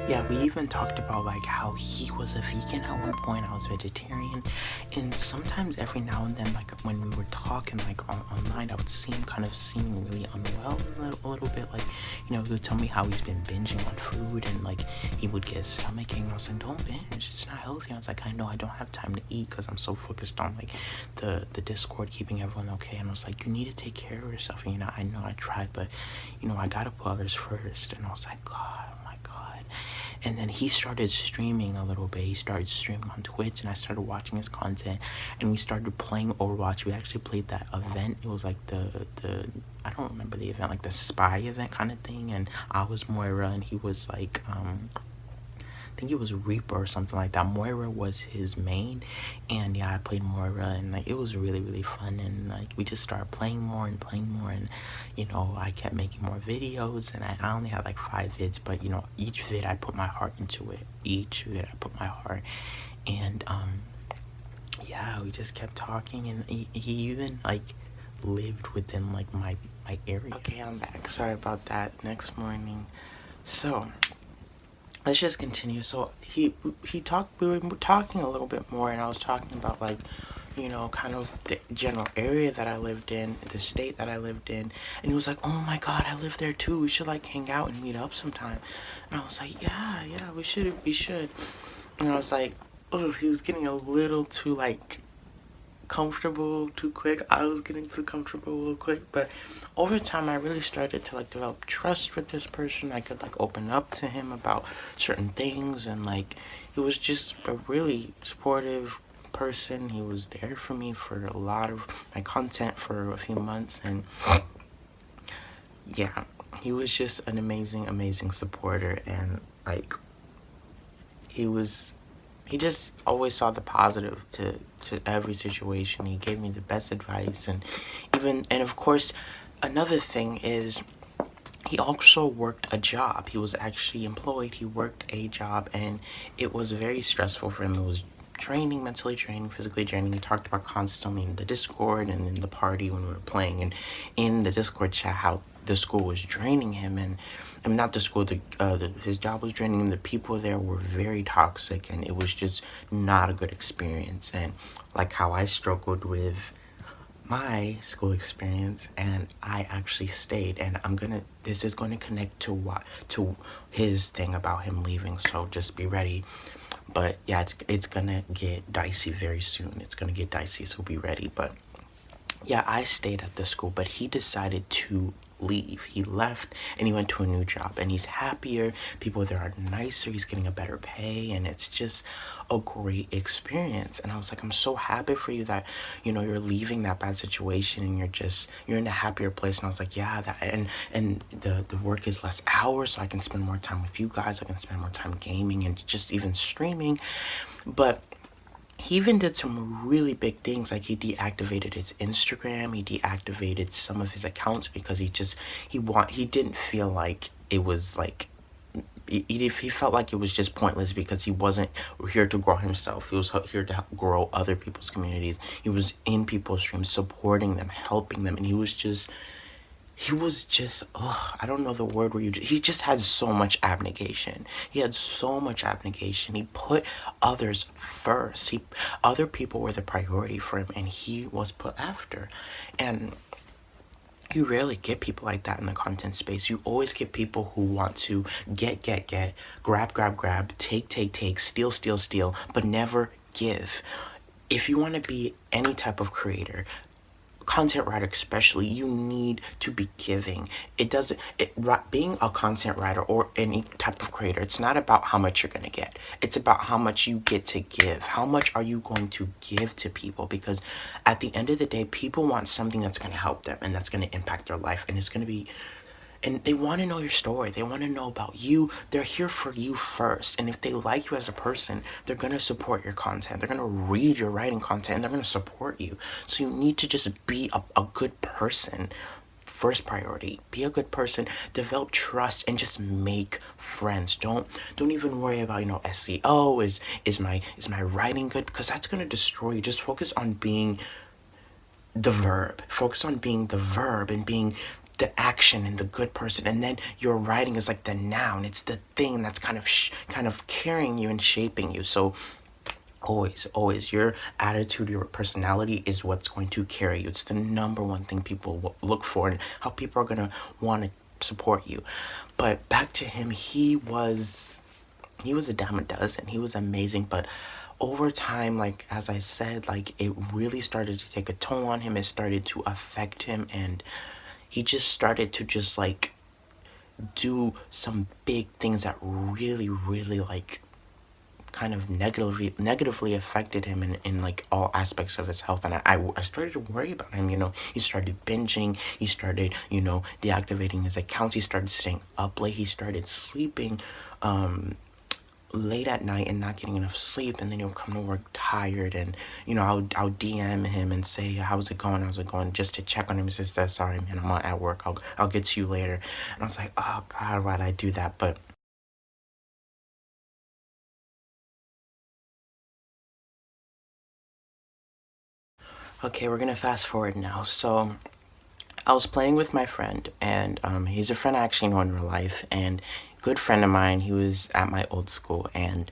Yeah, we even talked about like how he was a vegan at one point. I was vegetarian, and sometimes every now and then, like when we were talking like online, I would see him kind of seeming really unwell a little bit. Like, he would tell me how he's been binging on food, and like he would get stomach ache. And I was like, don't binge, it's not healthy. I was like, I know I don't have time to eat because I'm so focused on like the Discord, keeping everyone okay. And I was like, you need to take care of yourself. And I know I tried, but I gotta put others first. And I was like, God, oh my God. And then he started streaming a little bit. He started streaming on Twitch, and I started watching his content, and we started playing Overwatch. We actually played that event. It was like the I don't remember the event, like the spy event kind of thing. And I was Moira, and he was like I think it was Reaper or something like that. Moira was his main, and yeah, I played Moira, and like it was really, really fun. And like we just started playing more and playing more, and I kept making more videos, and I only had like 5 vids, but each vid I put my heart into it. Each vid I put my heart, and yeah, we just kept talking, and he even like lived within like my area. Okay, I'm back. Sorry about that. Next morning, so let's just continue. So he talked, we were talking a little bit more, and I was talking about like kind of the general area that I lived in, the state that I lived in. And he was like, oh my God, I live there too, we should like hang out and meet up sometime. And I was like, yeah, we should. And I was like, oh, he was getting a little too like comfortable too quick. I was getting too comfortable real quick, but over time I really started to like develop trust with this person. I could like open up to him about certain things, and like he was just a really supportive person. He was there for me for a lot of my content for a few months, and yeah, he was just an amazing supporter. And like he just always saw the positive to every situation. He gave me the best advice. And of course, another thing is he also worked a job. He was actually employed. He worked a job, and it was very stressful for him. It was draining, mentally draining, physically draining. He talked about constantly in the Discord and in the party when we were playing, and in the Discord chat how the school was draining him. And I mean, not the school, his job was draining him. The people there were very toxic, and it was just not a good experience. And like how I struggled with my school experience, and I actually stayed, and this is going to connect to his thing about him leaving, so just be ready. But yeah, it's gonna get dicey very soon. It's gonna get dicey, so be ready. But yeah, I stayed at the school, but he decided to leave. He left, and he went to a new job, and he's happier. People there are nicer. He's getting a better pay, and it's just a great experience. And I was like, I'm so happy for you that you're leaving that bad situation, and you're in a happier place. And I was like, yeah, that and the work is less hours, so I can spend more time with you guys. I can spend more time gaming and just even streaming. But he even did some really big things, like he deactivated his Instagram, he deactivated some of his accounts because he didn't feel like it was like he felt like it was just pointless because he wasn't here to grow himself. He was here to help grow other people's communities. He was in people's streams, supporting them, helping them, and he was just I don't know the word where he just had so much abnegation. He had so much abnegation. He put others first. Other people were the priority for him, and he was put after. And you rarely get people like that in the content space. You always get people who want to get, grab, take, steal, but never give. If you want to be any type of creator, content writer especially, you need to be giving. Being a content writer or any type of creator, it's not about how much you're going to get. It's about how much you get to give. How much are you going to give to people? Because at the end of the day, people want something that's going to help them and that's going to impact their life, and it's going to be, and they want to know your story. They want to know about you. They're here for you first. And if they like you as a person, they're going to support your content. They're going to read your writing content, and they're going to support you. So you need to just be a good person. First priority, be a good person, develop trust, and just make friends. Don't even worry about SEO. Is my writing good? Because that's going to destroy you. Just focus on being the verb. Focus on being the verb and being the action and the good person, and then your writing is like the noun. It's the thing that's kind of carrying you and shaping you. So always your attitude, your personality is what's going to carry you. It's the number one thing people look for, and how people are going to want to support you. But back to him, he was a dime a dozen. He was amazing, but over time, like as I said, like it really started to take a toll on him. It started to affect him, and he just started to just like do some big things that really like kind of negatively affected him in like all aspects of his health. And I started to worry about him. He started binging, he started deactivating his accounts, he started staying up late, he started sleeping late at night and not getting enough sleep. And then he'll come to work tired, and I'll DM him and say, how's it going, just to check on him. He says, sorry man, I'm at work, I'll get to you later. And I was like, oh god, why'd I do that? But okay, we're gonna fast forward now. So I was playing with my friend, and he's a friend I actually know in real life, and good friend of mine. He was at my old school, and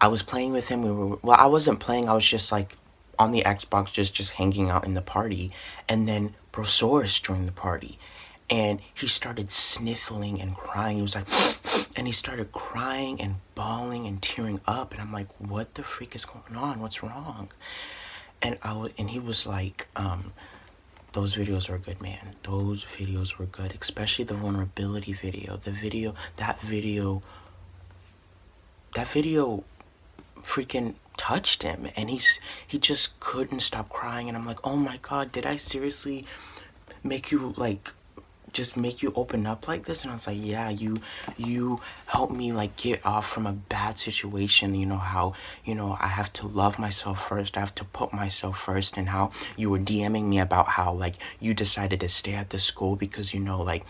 I was playing with him. Well, I wasn't playing. I was just like on the Xbox, just hanging out in the party, and then Brosaurus joined the party, and he started sniffling and crying. He was like, and he started crying and bawling and tearing up, and I'm like, what the freak is going on? What's wrong? And he was like, those videos were good, man. Those videos were good, especially the vulnerability video. That video freaking touched him, and he just couldn't stop crying. And I'm like, oh my god, did I seriously make you like just make you open up like this? And I was like, yeah, you helped me like get off from a bad situation. How I have to love myself first, I have to put myself first. And how you were DMing me about how like you decided to stay at the school because like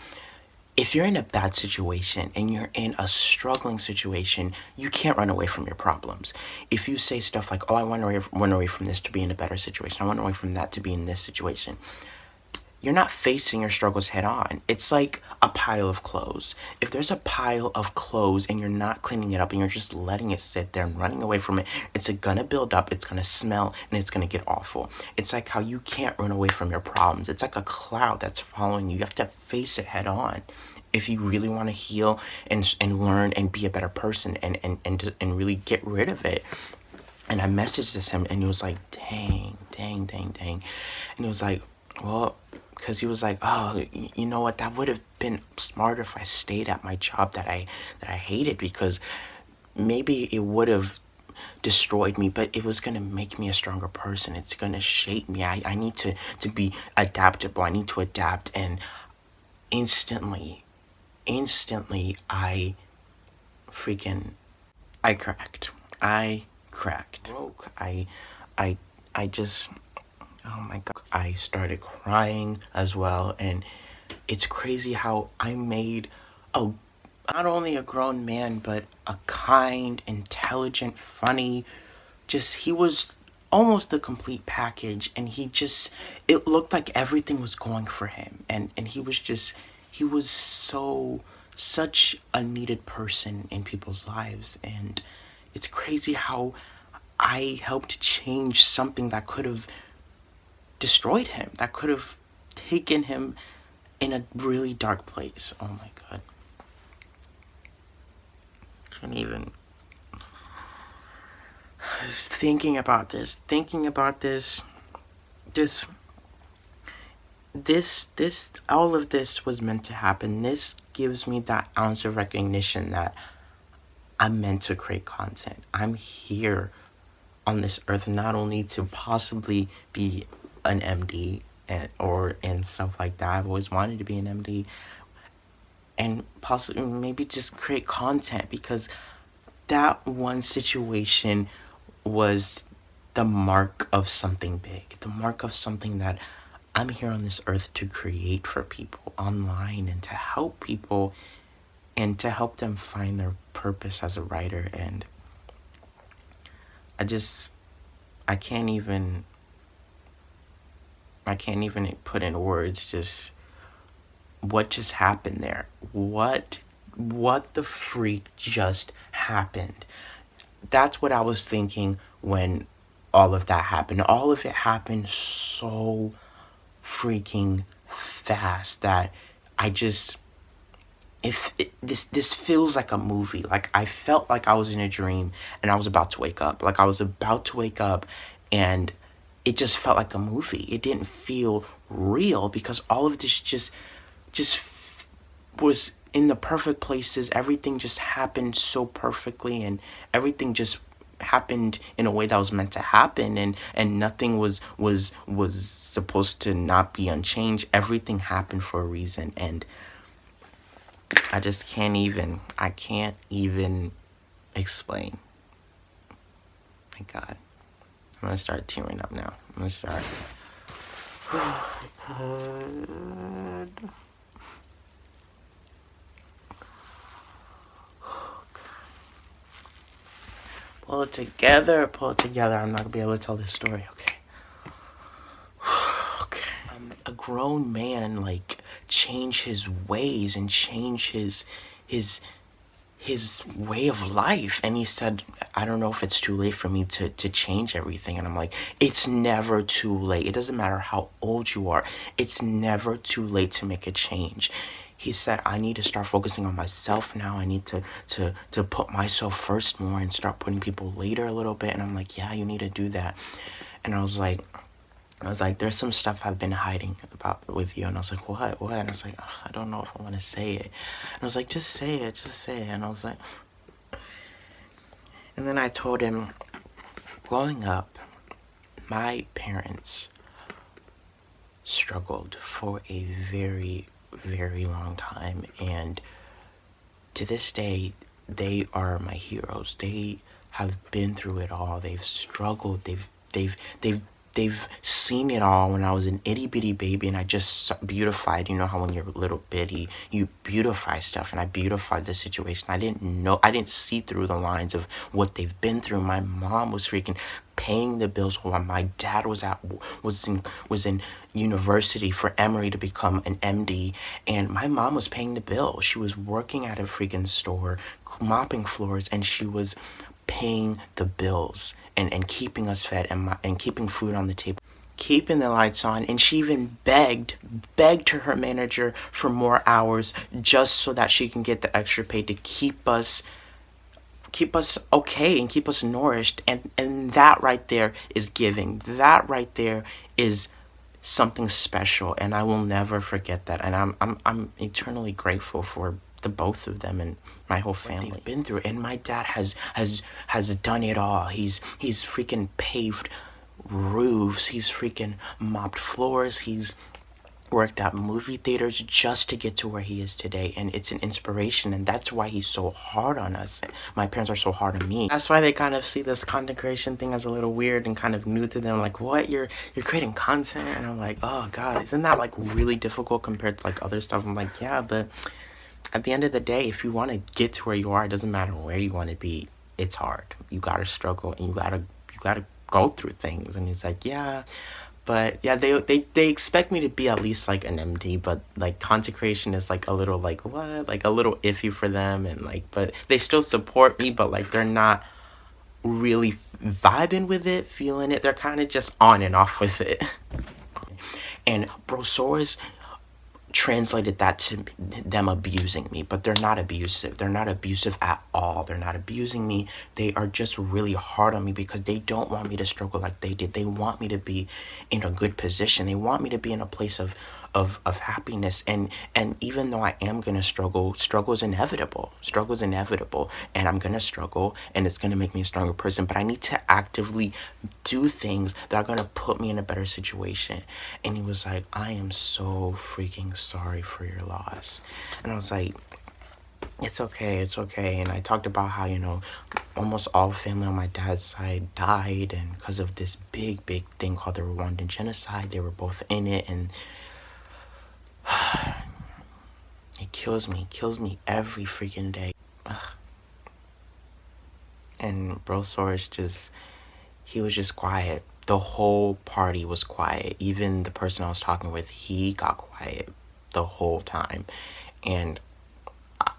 if you're in a bad situation and you're in a struggling situation, you can't run away from your problems. If you say stuff like, oh, I want to run away from this to be in a better situation, I want away from that to be in this situation, you're not facing your struggles head on. It's like a pile of clothes. If there's a pile of clothes and you're not cleaning it up and you're just letting it sit there and running away from it, it's gonna build up, it's gonna smell, and it's gonna get awful. It's like how you can't run away from your problems. It's like a cloud that's following you. You have to face it head on if you really want to heal and learn and be a better person and really get rid of it. And I messaged this him, and he was like, dang. And he was like, well, because he was like, oh, you know what, that would have been smarter if I stayed at my job that I hated, because maybe it would have destroyed me, but it was going to make me a stronger person. It's going to shape me. I need to be adaptable. I need to adapt. And instantly, I freaking, I cracked. Broke. I just, oh my god, I started crying as well. And it's crazy how I made a not only a grown man, but a kind, intelligent, funny, just he was almost the complete package. And it looked like everything was going for him. And he was such a needed person in people's lives. And it's crazy how I helped change something that could have destroyed him, that could have taken him in a really dark place. Oh my god. Can't even. Just thinking about this, all of this was meant to happen. This gives me that ounce of recognition that I'm meant to create content. I'm here on this earth not only to possibly be an MD and stuff like that. I've always wanted to be an MD, and possibly maybe just create content, because that one situation was the mark of something big, the mark of something that I'm here on this earth to create for people online, and to help people and to help them find their purpose as a writer. And I can't even put in words just what just happened there? What the freak just happened? That's what I was thinking when all of that happened. All of it happened so freaking fast that I just, if it, this feels like a movie. Like, I felt like I was in a dream and I was about to wake up. Like, I was about to wake up, and it just felt like a movie. It didn't feel real because all of this was in the perfect places. Everything just happened so perfectly, and everything just happened in a way that was meant to happen, and nothing was supposed to not be unchanged. Everything happened for a reason, and I can't even explain. My God. I'm gonna start tearing up now. I'm gonna start. Pull it together, pull it together. I'm not gonna be able to tell this story, okay? Okay. A grown man, like, change his ways and change his way of life. And he said, I don't know if it's too late for me to change everything. And I'm like, it's never too late. It doesn't matter how old you are. It's never too late to make a change. He said, I need to start focusing on myself now. I need to put myself first more and start putting people later a little bit. And I'm like, yeah, you need to do that. And I was like, there's some stuff I've been hiding about with you. And I was like, what? And I was like, I don't know if I want to say it. And I was like, just say it. And I was like, and then I told him, growing up, my parents struggled for a very, very long time. And to this day, they are my heroes. They have been through it all. They've struggled. They've seen it all. When I was an itty bitty baby and I just beautified, you know how when you're a little bitty, you beautify stuff, and I beautified the situation. I didn't see through the lines of what they've been through. My mom was freaking paying the bills while my dad was in university for Emory to become an MD, and my mom was paying the bill. She was working at a freaking store, mopping floors, and she was paying the bills and keeping us fed and keeping food on the table, keeping the lights on. And she even begged to her manager for more hours just so that she can get the extra pay to keep us okay and keep us nourished. And that right there is giving. That right there is something special, and I will never forget that. And I'm eternally grateful for the both of them and my whole family they've been through. And my dad has done it all. He's freaking paved roofs. He's freaking mopped floors. He's worked at movie theaters just to get to where he is today, and it's an inspiration. And that's why he's so hard on us. My parents are so hard on me. That's why they kind of see this content creation thing as a little weird and kind of new to them. Like, what, you're creating content? And I'm like, oh God, isn't that like really difficult compared to like other stuff? I'm like, yeah, but at the end of the day, if you want to get to where you are, it doesn't matter where you want to be. It's hard. You gotta struggle, and you gotta go through things. And he's like, yeah, but yeah, they expect me to be at least like an MD, but like consecration is like a little like what, like a little iffy for them. And like, but they still support me, but like they're not really vibing with it, feeling it. They're kind of just on and off with it. And Brosaurus translated that to them abusing me, but they're not abusive. They're not abusive at all. They're not abusing me. They are just really hard on me because they don't want me to struggle like they did. They want me to be in a good position. They want me to be in a place of happiness. And even though I am gonna struggle is inevitable. Struggle is inevitable, and I'm gonna struggle, and it's gonna make me a stronger person. But I need to actively do things that are gonna put me in a better situation. And he was like, I am so freaking sorry for your loss. And I was like, it's okay. And I talked about how, you know, almost all family on my dad's side died, and because of this big thing called the Rwandan genocide. They were both in it, and it kills me every freaking day. And Brosaurus he was just quiet. The whole party was quiet. Even the person I was talking with, he got quiet. the whole time. And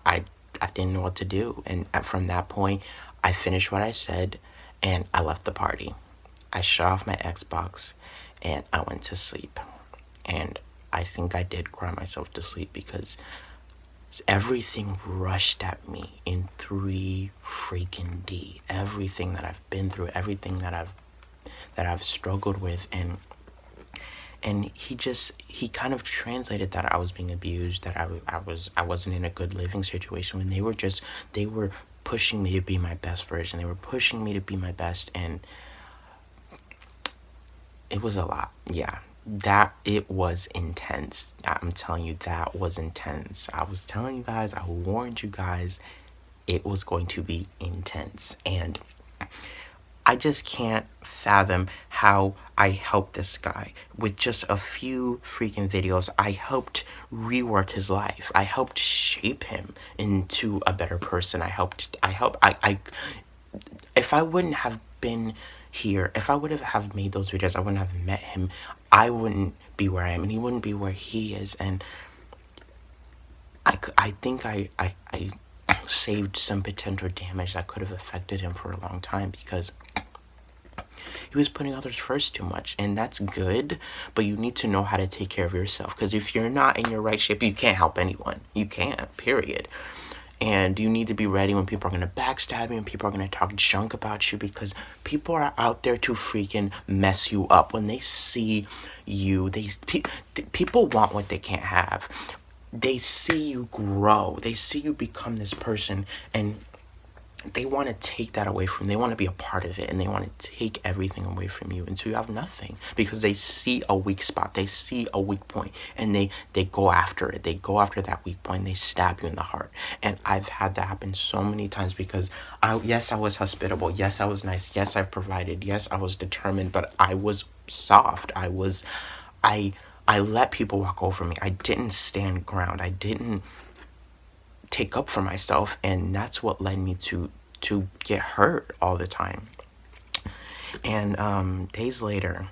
I, I didn't know what to do. And from that point, I finished what I said and I left the party. I shut off my Xbox and I went to sleep. And I think I did cry myself to sleep because everything rushed at me in 3 freaking D. Everything that I've been through, everything that I've struggled with, and he kind of translated that I was being abused, that I wasn't in a good living situation, when they were pushing me to be my best version. They were pushing me to be my best, and it was a lot. Yeah. That it was intense. I'm telling you, that was intense. I was telling you guys, I warned you guys, it was going to be intense. And I just can't fathom how I helped this guy with just a few freaking videos. I helped rework his life. I helped shape him into a better person. I if I wouldn't have been here, if I would have made those videos, I wouldn't have met him. I wouldn't be where I am, and he wouldn't be where he is. And I think I saved some potential damage that could have affected him for a long time, because he was putting others first too much. And that's good, but you need to know how to take care of yourself, because if you're not in your right shape, you can't help anyone. You can't, period. And you need to be ready when people are going to backstab you and people are going to talk junk about you, because people are out there to freaking mess you up. When they see you, people want what they can't have. They see you grow. They see you become this person, and they want to take that away from you. They want to be a part of it, and they want to take everything away from you until you have nothing, because they see a weak spot, they see a weak point, and they go after it. They go after that weak point, and they stab you in the heart. And I've had that happen so many times, because yes, I was hospitable, yes, I was nice, yes, I provided, yes, I was determined, but I was soft. I let people walk over me. I didn't stand ground. I didn't take up for myself, and that's what led me to get hurt all the time. And days later,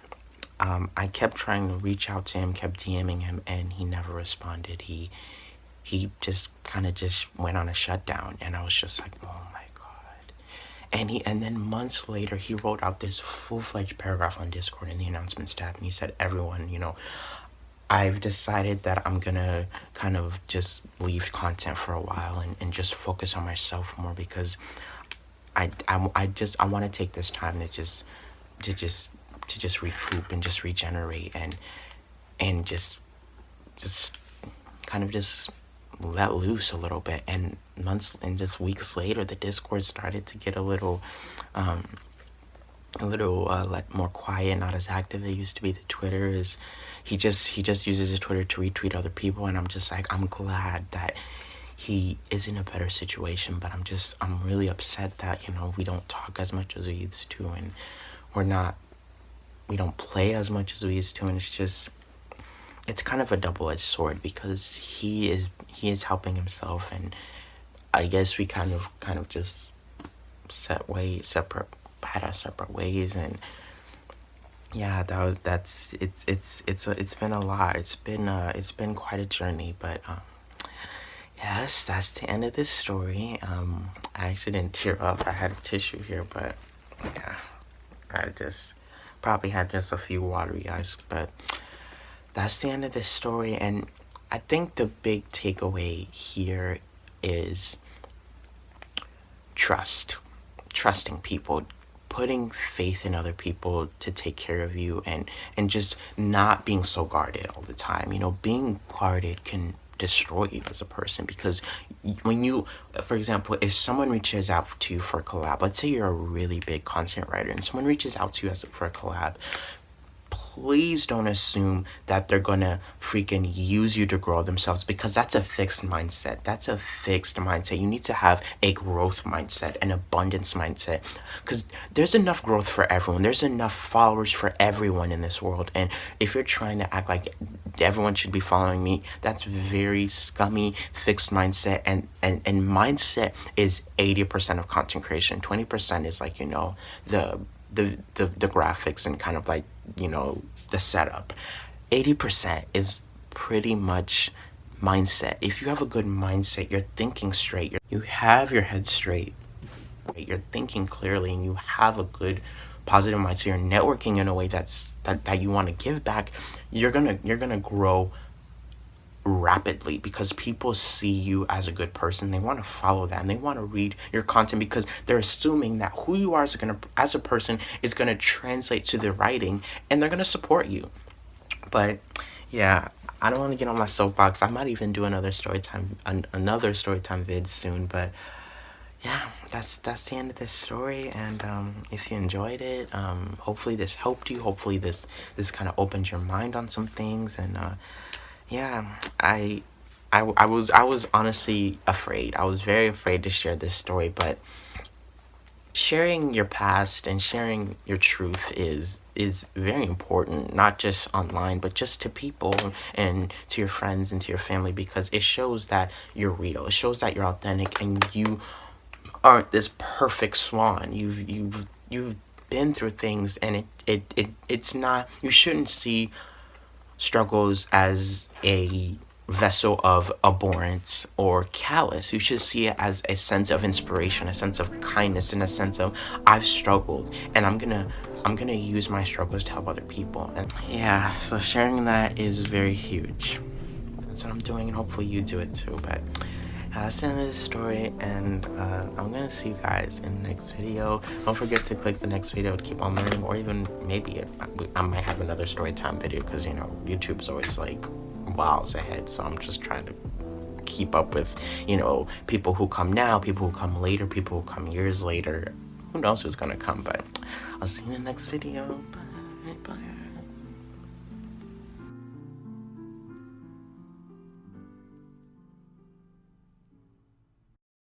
I kept trying to reach out to him, kept DMing him, and he never responded. He just kind of just went on a shutdown, and I was just like, oh my god. And then months later, he wrote out this full-fledged paragraph on Discord in the announcements tab, and he said, everyone, I've decided that I'm gonna kind of just leave content for a while and just focus on myself more, because I want to take this time to just recoup and just regenerate and just kind of just let loose a little bit. And months and just weeks later, the Discord started to get a little like more quiet, not as active as it used to be. The Twitter is, he just uses his Twitter to retweet other people, and I'm just like, I'm glad that he is in a better situation, but I'm really upset that, we don't talk as much as we used to, and we don't play as much as we used to, and it's kind of a double-edged sword, because he is helping himself, and I guess we kind of just had our separate ways. And yeah, it's been a lot. It's been quite a journey, but yes, that's the end of this story. I actually didn't tear up. I had a tissue here, but yeah, I just probably had just a few watery eyes, but that's the end of this story. And I think the big takeaway here is trusting people, putting faith in other people to take care of you, and just not being so guarded all the time. Being guarded can destroy you as a person, because when you, for example, if someone reaches out to you for a collab, let's say you're a really big content writer and someone reaches out to you for a collab, please don't assume that they're gonna freaking use you to grow themselves, because that's a fixed mindset. You need to have a growth mindset, an abundance mindset, because there's enough growth for everyone. There's enough followers for everyone in this world. And if you're trying to act like everyone should be following me, that's very scummy, fixed mindset. And mindset is 80% of content creation. 20% is like, the graphics and kind of like, the setup. 80% is pretty much mindset. If you have a good mindset, you're thinking straight, you have your head straight, you're thinking clearly, and you have a good positive mindset, you're networking in a way that you want to give back, you're gonna grow rapidly, because people see you as a good person. They want to follow that, and they want to read your content, because they're assuming that who you are as a person is gonna translate to the writing, and they're gonna support you. But yeah, I don't want to get on my soapbox. I might even do another another story time vid soon. But yeah, that's the end of this story. And if you enjoyed it, hopefully this helped you. Hopefully this kind of opened your mind on some things. And yeah, I was honestly afraid. I was very afraid to share this story, but sharing your past and sharing your truth is very important, not just online, but just to people and to your friends and to your family, because it shows that you're real. It shows that you're authentic, and you aren't this perfect swan. You've been through things, and it's not, you shouldn't see struggles as a vessel of abhorrence or callous. You should see it as a sense of inspiration, a sense of kindness, and a sense of, I've struggled, and I'm gonna use my struggles to help other people. And yeah, so sharing that is very huge. That's what I'm doing, and hopefully you do it too. But that's the end of this story, and I'm gonna see you guys in the next video. Don't forget to click the next video to keep on learning, or even maybe I might have another story time video, because you know YouTube's always like miles ahead, so I'm just trying to keep up with, you know, people who come now, people who come later, people who come years later. Who knows who's gonna come? But I'll see you in the next video. Bye.